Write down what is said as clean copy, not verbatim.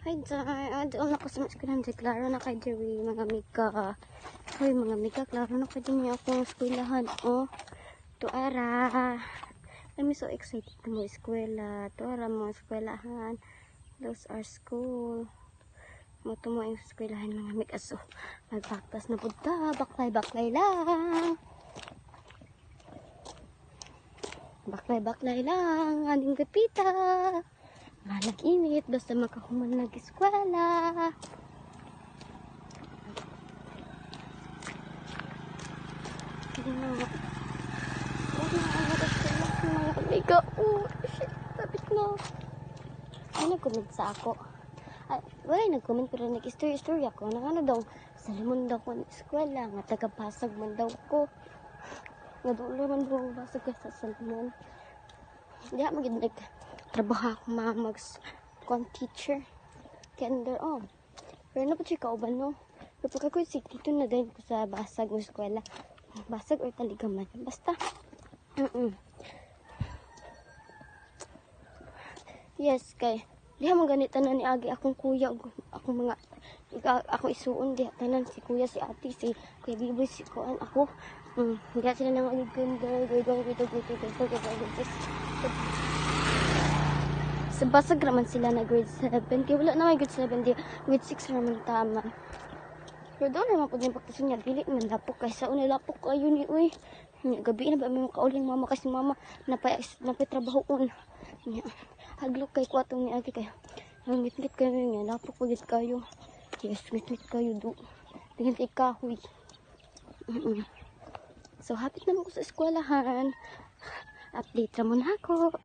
Hi, Dar. Doon ako sa eskwelahan. Klaro na kay Jerry, mga mika. Hoy, mga mika, klaro na kay din akong eskwelahan. Oh, tuara. I'm so excited mo eskwela. Tuara mo eskwelahan. Those are school. Moto mo yung eskwelahan, mga mika. So, magpaktas na po ta. Baklay-baklay lang. Baklay-baklay lang. Aling kapita. Malag init, basta makahuman nag-eskwela. Amiga, oh, shit, tapit na. Ay, nag-comment sa ako. Ay, wala nag-comment pero nag-story ako. Ano daw, sa limon daw ko ng eskwela, nga taga-pasag man daw ko. Nga doon man daw basag ka sa salmon. Hindi ako trabaho ako mamags kung teacher. Kender, oh. Pero na po siya kauban, no? Kapag ako si Tito na din ko sa basag ng eskwela. Basag or taligaman. Basta. Yes, kay. Diha mga ganito na ni Agi akong kuya. Akong mga, ako isuon. Diha tanan si kuya, si ate, si kuya Biboy, si kuan. Ako. Diha sila nang agigender. Sa basag naman sila na grade 7. Kaya wala naman grade 7. Di, grade 6 naman tama. Pero doon naman po din pagkasin niya. Dili man lapok. Kaysa una lapok kayo ni uy. Gabi na ba may makauling mama. Kasi mama napay trabaho on. Haglok kay kwatong ni Agi kayo. Ngit-ngit kayo niya. Lapok pagit kayo. Yes, ngit-ngit kayo do. Tingin kay kahoy. So, hapit naman ko sa eskwelahan. Update naman ako.